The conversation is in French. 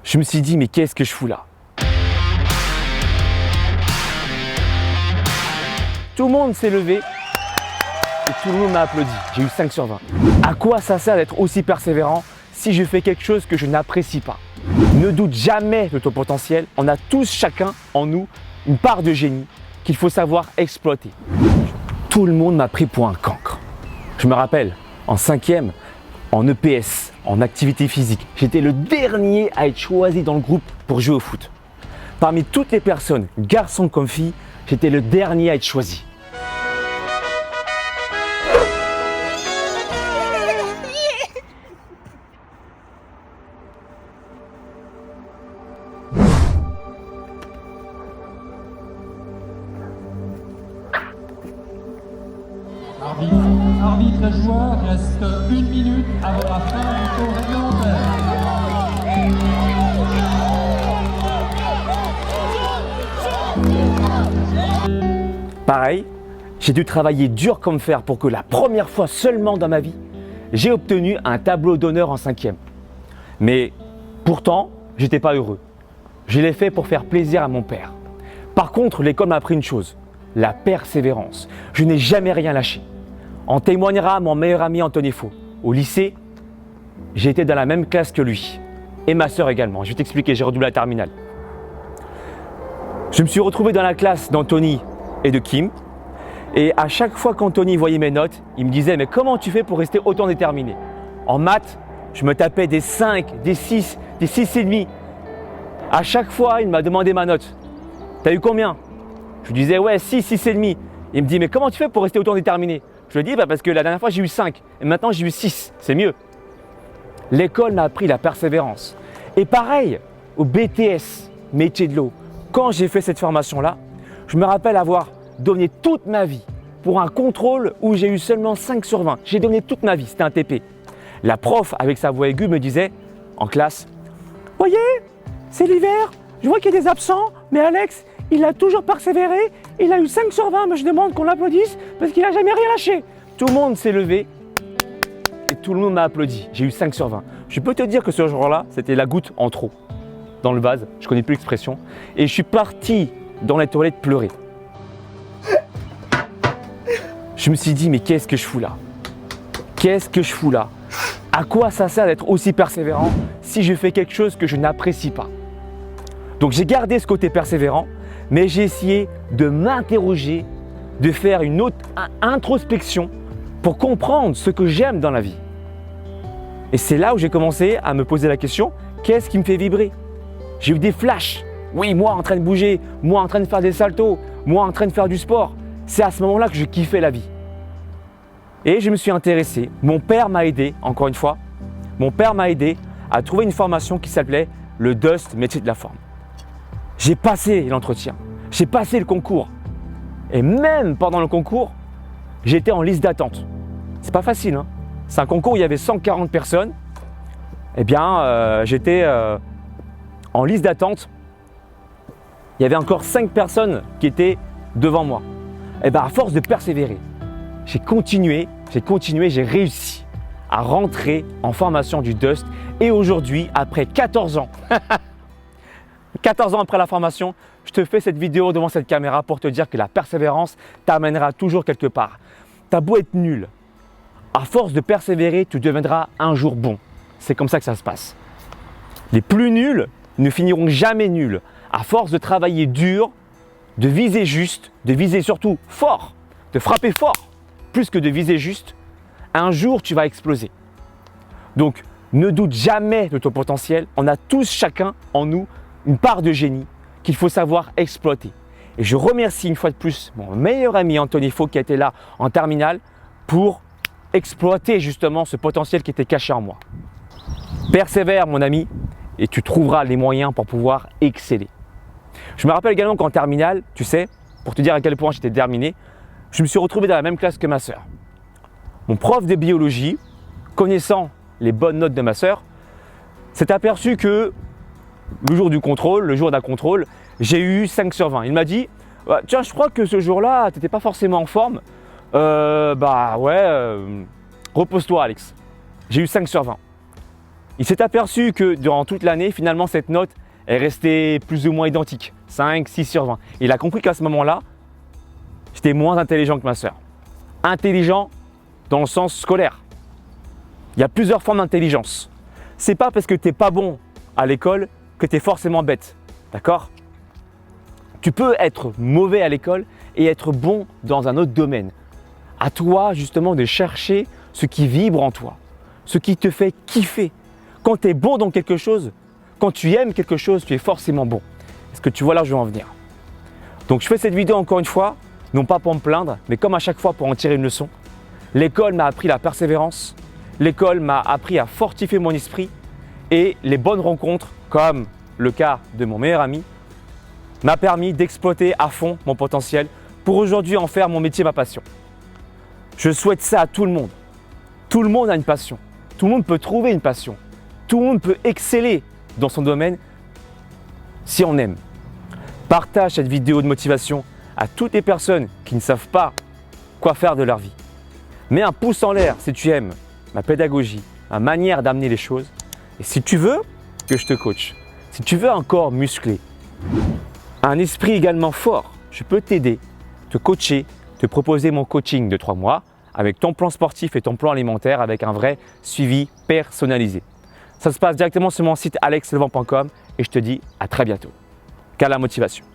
Je me suis dit, mais qu'est-ce que je fous là? Tout le monde s'est levé et tout le monde m'a applaudi. J'ai eu 5 sur 20. À quoi ça sert d'être aussi persévérant si je fais quelque chose que je n'apprécie pas? Ne doute jamais de ton potentiel. On a tous chacun en nous une part de génie qu'il faut savoir exploiter. Tout le monde m'a pris pour un cancre. Je me rappelle, en 5e, en EPS, en activité physique, j'étais le dernier à être choisi dans le groupe pour jouer au foot. Parmi toutes les personnes, garçons comme filles, j'étais le dernier à être choisi. Arbitre et joueur, reste 1 minute avant la fin du tour réglementaire. Pareil, j'ai dû travailler dur comme fer pour que la première fois seulement dans ma vie, j'ai obtenu un tableau d'honneur en 5e. Mais pourtant, j'étais pas heureux. Je l'ai fait pour faire plaisir à mon père. Par contre, l'école m'a appris une chose, la persévérance. Je n'ai jamais rien lâché. En témoignera mon meilleur ami Anthony Faux. Au lycée, j'ai été dans la même classe que lui. Et ma sœur également. Je vais t'expliquer, j'ai redoublé la terminale. Je me suis retrouvé dans la classe d'Anthony et de Kim. Et à chaque fois qu'Anthony voyait mes notes, il me disait « Mais comment tu fais pour rester autant déterminé ?» En maths, je me tapais des 5, des 6, des 6,5. À chaque fois, il m'a demandé ma note. « T'as eu combien ?» Je lui disais « Ouais, 6, 6,5. » Il me dit « Mais comment tu fais pour rester autant déterminé ?» Je lui dis parce que la dernière fois j'ai eu 5 et maintenant j'ai eu 6, c'est mieux. L'école m'a appris la persévérance. Et pareil, au BTS, métier de l'eau, quand j'ai fait cette formation-là, je me rappelle avoir donné toute ma vie pour un contrôle où j'ai eu seulement 5 sur 20. J'ai donné toute ma vie, c'était un TP. La prof, avec sa voix aiguë, me disait en classe « Voyez, c'est l'hiver, je vois qu'il y a des absents, mais Alex, il a toujours persévéré, il a eu 5 sur 20, mais je demande qu'on l'applaudisse parce qu'il n'a jamais rien lâché. » Tout le monde s'est levé et tout le monde m'a applaudi. J'ai eu 5 sur 20. Je peux te dire que ce jour-là, c'était la goutte en trop dans le vase, je ne connais plus l'expression, et je suis parti dans les toilettes pleurer. Je me suis dit, mais qu'est-ce que je fous là? Qu'est-ce que je fous là? À quoi ça sert d'être aussi persévérant si je fais quelque chose que je n'apprécie pas? Donc j'ai gardé ce côté persévérant, mais j'ai essayé de m'interroger, de faire une autre introspection pour comprendre ce que j'aime dans la vie. Et c'est là où j'ai commencé à me poser la question, qu'est-ce qui me fait vibrer? J'ai eu des flashs. Oui, moi en train de bouger, moi en train de faire des saltos, moi en train de faire du sport. C'est à ce moment-là que je kiffais la vie. Et je me suis intéressé. Mon père m'a aidé, encore une fois, mon père m'a aidé à trouver une formation qui s'appelait le DUST, métier de la forme. J'ai passé l'entretien, j'ai passé le concours. Et même pendant le concours, j'étais en liste d'attente. C'est pas facile, hein. C'est un concours où il y avait 140 personnes. Eh bien, j'étais en liste d'attente. Il y avait encore 5 personnes qui étaient devant moi. Et bien, à force de persévérer, j'ai continué, j'ai réussi à rentrer en formation du DUST. Et aujourd'hui, après 14 ans, 14 ans après la formation, je te fais cette vidéo devant cette caméra pour te dire que la persévérance t'amènera toujours quelque part. T'as beau être nul, à force de persévérer, tu deviendras un jour bon. C'est comme ça que ça se passe. Les plus nuls ne finiront jamais nuls. À force de travailler dur, de viser juste, de viser surtout fort, de frapper fort, plus que de viser juste, un jour tu vas exploser. Donc, ne doute jamais de ton potentiel. On a tous chacun en nous une part de génie qu'il faut savoir exploiter. Et je remercie une fois de plus mon meilleur ami Anthony Faux qui a été là en terminale pour exploiter justement ce potentiel qui était caché en moi. Persévère mon ami et tu trouveras les moyens pour pouvoir exceller. Je me rappelle également qu'en terminale, tu sais, pour te dire à quel point j'étais déterminé, je me suis retrouvé dans la même classe que ma sœur. Mon prof de biologie, connaissant les bonnes notes de ma sœur, s'est aperçu que le jour du contrôle, le jour d'un contrôle, j'ai eu 5 sur 20. Il m'a dit « Tiens, je crois que ce jour-là, tu n'étais pas forcément en forme. Repose-toi Alex. » J'ai eu 5 sur 20. Il s'est aperçu que durant toute l'année, finalement, cette note est restée plus ou moins identique, 5, 6 sur 20. Il a compris qu'à ce moment-là, j'étais moins intelligent que ma sœur. Intelligent dans le sens scolaire. Il y a plusieurs formes d'intelligence. C'est pas parce que tu n'es pas bon à l'école que tu es forcément bête. D'accord? Tu peux être mauvais à l'école et être bon dans un autre domaine. À toi, justement, de chercher ce qui vibre en toi, ce qui te fait kiffer. Quand tu es bon dans quelque chose, quand tu aimes quelque chose, tu es forcément bon. Est-ce que tu vois là où je veux en venir? Donc je fais cette vidéo encore une fois, non pas pour me plaindre, mais comme à chaque fois pour en tirer une leçon. L'école m'a appris la persévérance, l'école m'a appris à fortifier mon esprit et les bonnes rencontres, comme le cas de mon meilleur ami, m'a permis d'exploiter à fond mon potentiel pour aujourd'hui en faire mon métier, ma passion. Je souhaite ça à tout le monde. Tout le monde a une passion. Tout le monde peut trouver une passion. Tout le monde peut exceller dans son domaine si on aime. Partage cette vidéo de motivation à toutes les personnes qui ne savent pas quoi faire de leur vie. Mets un pouce en l'air si tu aimes ma pédagogie, ma manière d'amener les choses. Et si tu veux que je te coach, si tu veux un corps musclé, un esprit également fort, je peux t'aider, te coacher, te proposer mon coaching de 3 mois avec ton plan sportif et ton plan alimentaire avec un vrai suivi personnalisé. Ça se passe directement sur mon site alexlevent.com et je te dis à très bientôt. Car la motivation.